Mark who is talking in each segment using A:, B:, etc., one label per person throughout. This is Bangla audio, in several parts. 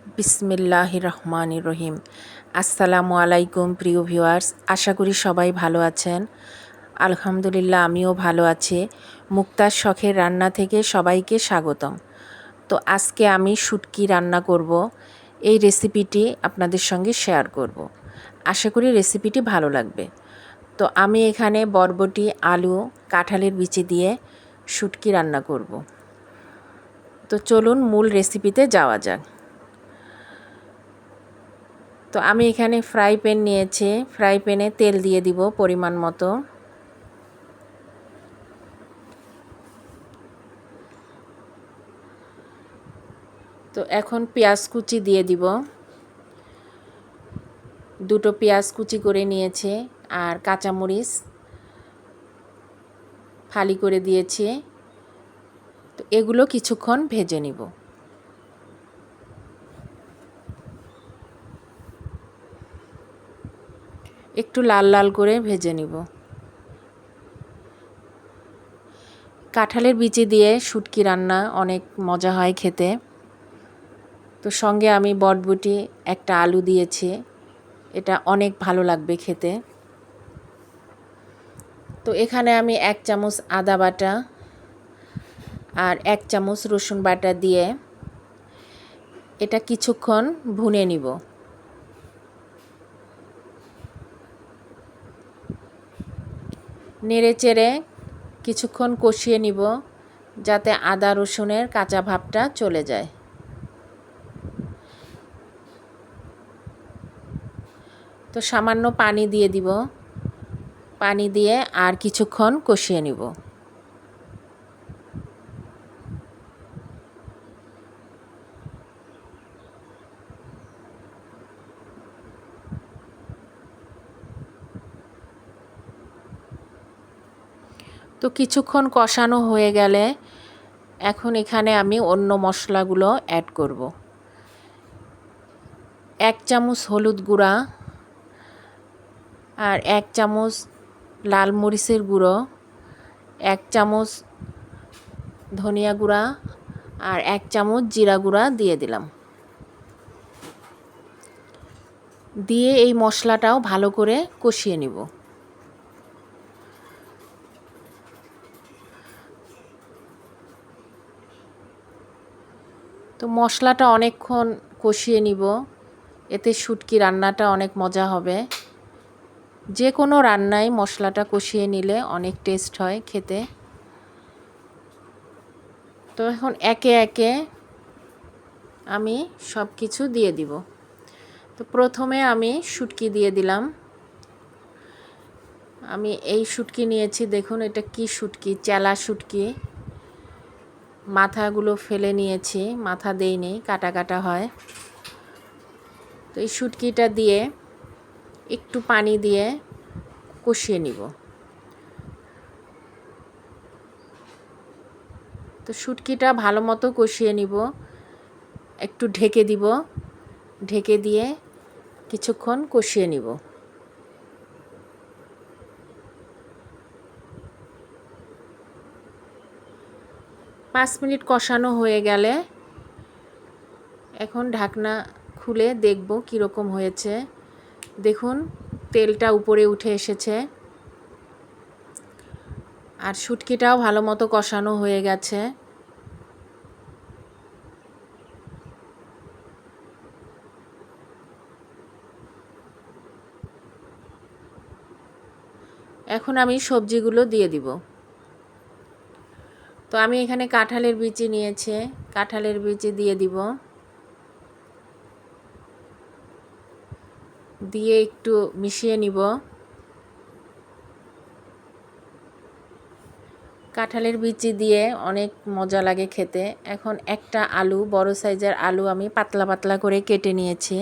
A: বিসমিল্লাহির রহমানির রহিম। আসসালামু আলাইকুম প্রিয় ভিউয়ার্স, আশা করি সবাই ভালো আছেন। আলহামদুলিল্লাহ আমিও ভালো আছি। মুক্তার শখের রান্না থেকে সবাইকে স্বাগতম। তো আজকে আমি শুটকি রান্না করব। এই রেসিপিটি আপনাদের সঙ্গে শেয়ার করব। আশা করি রেসিপিটি ভালো লাগবে। তো আমি এখানে বরবটি, আলু, কাঁঠালের বিচি দিয়ে শুটকি রান্না করব। তো চলুন মূল রেসিপিতে যাওয়া যাক। তো আমি এখানে ফ্রাই প্যান নিয়েছি, ফ্রাই প্যানে তেল দিয়ে দিব পরিমাণ মতো। তো এখন পেঁয়াজ কুচি দিয়ে দিব, দুটো পেঁয়াজ কুচি করে নিয়েছি, আর কাঁচামরিচ ফালি করে দিয়েছি। তো এগুলো কিছুক্ষণ ভেজে নিব। একটু লাল লাল করে ভেজে নিব। কাঁঠালের বিচি দিয়ে শুটকি রান্না অনেক মজা হয় খেতে। তো সঙ্গে আমি বরবটি, একটা আলু দিয়েছি, এটা অনেক ভালো লাগবে খেতে। তো এখানে আমি 1 চামচ আদা বাটা আর 1 চামচ রসুন বাটা দিয়ে এটা কিছুক্ষণ ভুনে নিব। নেড়ে চেড়ে কিছুক্ষণ কষিয়ে নিব, যাতে আদা রসুনের কাঁচা ভাবটা চলে যায়। তো সামান্য পানি দিয়ে দিব, পানি দিয়ে আর কিছুক্ষণ কষিয়ে নিব। তো কিছুক্ষণ কষানো হয়ে গেলে এখন এখানে আমি অন্য মশলাগুলো অ্যাড করব। 1 চামচ হলুদ গুঁড়া, আর 1 চামচ লাল মরিচের গুঁড়ো, 1 চামচ ধনিয়া গুঁড়া, আর 1 চামচ জিরা গুঁড়া দিয়ে দিলাম। দিয়ে এই মশলাটাও ভালো করে কষিয়ে নিব। তো মশলাটা অনেকক্ষণ কষিয়ে নিব, এতে শুটকি রান্নাটা অনেক মজা হবে। যে কোনো রান্নায় মশলাটা কষিয়ে নিলে অনেক টেস্ট হয় খেতে। তো এখন একে একে আমি সব কিছু দিয়ে দিব। তো প্রথমে আমি শুটকি দিয়ে দিলাম। আমি এই শুটকি নিয়েছি, দেখুন এটা কি শুটকি, চেলা শুটকি। মাথাগুলো ফেলে নিয়েছি, মাথা দেইনি, কাটা কাটা হয়। তো এই শুটকিটা দিয়ে একটু পানি দিয়ে কষিয়ে নিব। তো শুটকিটা ভালো মতো কষিয়ে নিব, একটু ঢেকে দিব, ঢেকে দিয়ে কিছুক্ষণ কষিয়ে নিব। পাঁচ মিনিট কষানো হয়ে গেলে এখন ঢাকনা খুলে দেখব কীরকম হয়েছে। দেখুন তেলটা উপরে উঠে এসেছে, আর শুটকিটাও ভালো মতো কষানো হয়ে গেছে। এখন আমি সবজিগুলো দিয়ে দিব। তো আমি এখানে কাঁঠালের বিচি নিয়েছি, কাঁঠালের বিচি দিয়ে দিব। দিয়ে একটু মিশিয়ে নিব। কাঁঠালের বিচি দিয়ে অনেক মজা লাগে খেতে। এখন একটা আলু, বড় সাইজের আলু আমি পাতলা পাতলা করে কেটে নিয়েছি,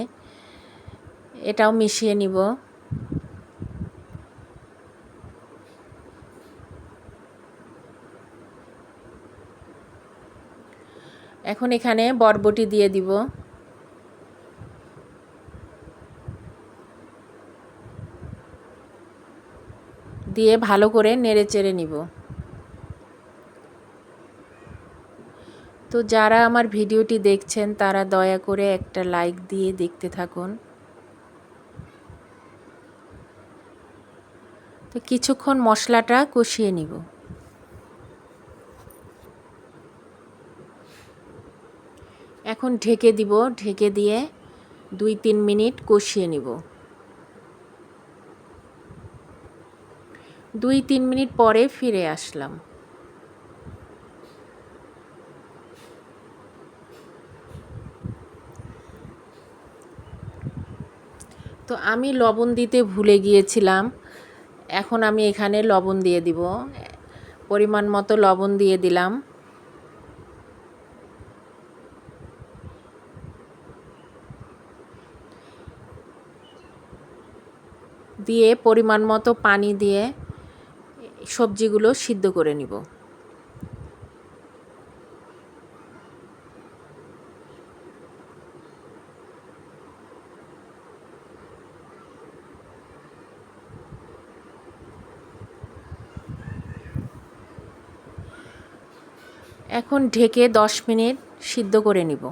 A: এটাও মিশিয়ে নিব। এখন এখানে বরবটি দিয়ে দিব। দিয়ে ভালো করে নেড়ে চেড়ে নিব। তো যারা আমার ভিডিওটি দেখছেন তারা দয়া করে একটা লাইক দিয়ে দেখতে থাকুন। তো কিছুক্ষণ মশলাটা কষিয়ে নিব। এখন ঢেকে দিব, ঢেকে দিয়ে 2-3 মিনিট কষিয়ে নিব। 2-3 মিনিট পরে ফিরে আসলাম। তো আমি লবণ দিতে ভুলে গিয়েছিলাম, এখন আমি এখানে লবণ দিয়ে দিব। পরিমাণ মতো লবণ দিয়ে দিলাম। দিয়ে পরিমাণ মতো পানি দিয়ে সবজিগুলো সিদ্ধ করে নিব। এখন ঢেকে 10 মিনিট সিদ্ধ করে নিব।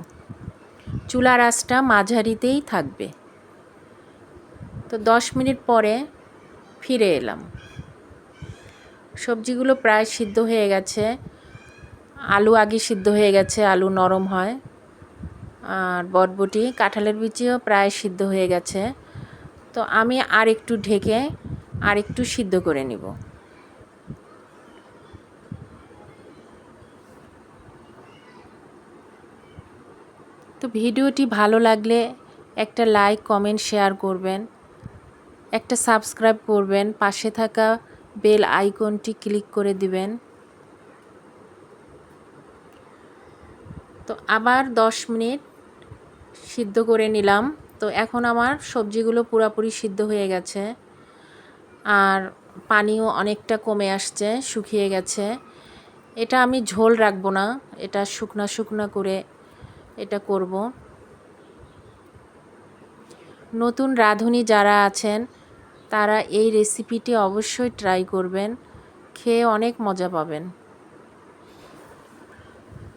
A: চুলার আঁচটা মাঝারিতেই থাকবে। তো 10 মিনিট পরে ফিরে এলাম। সবজিগুলো প্রায় সিদ্ধ হয়ে গেছে। আলু আগে সিদ্ধ হয়ে গেছে, আলু নরম হয়। আর বটবটি, কাঁঠালের বিচিও প্রায় সিদ্ধ হয়ে গেছে। তো আমি আর একটু ঢেকে আর একটু সিদ্ধ করে নিব। তো ভিডিওটি ভালো লাগলে একটা লাইক, কমেন্ট, শেয়ার করবেন। একটা সাবস্ক্রাইব করবেন, পাশে থাকা বেল আইকনটি ক্লিক করে দিবেন। তো আবার 10 মিনিট সিদ্ধ করে নিলাম। তো এখন আমার সবজিগুলো পুরোপুরি সিদ্ধ হয়ে গেছে, আর পানিও অনেকটা কমে আসছে, শুকিয়ে গেছে। এটা আমি ঝোল রাখবো না, এটা শুকনা শুকনা করে এটা করব। নতুন রাঁধুনি যারা আছেন তারা এই রেসিপিটি অবশ্যই ট্রাই করবেন, খেয়ে অনেক মজা পাবেন।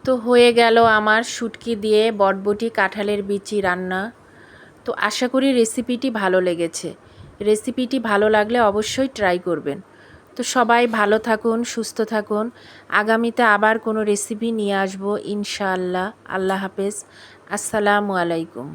A: তো হয়ে গেল আমার শুটকি দিয়ে বটবটি কাঁঠালের বিচি রান্না। তো আশা করি রেসিপিটি ভালো লেগেছে। রেসিপিটি ভালো লাগলে অবশ্যই ট্রাই করবেন। তো সবাই ভালো থাকুন, সুস্থ থাকুন। আগামীতে আবার কোনো রেসিপি নিয়ে আসবো ইনশাআল্লাহ। আল্লাহ হাফেজ। আসসালামু আলাইকুম।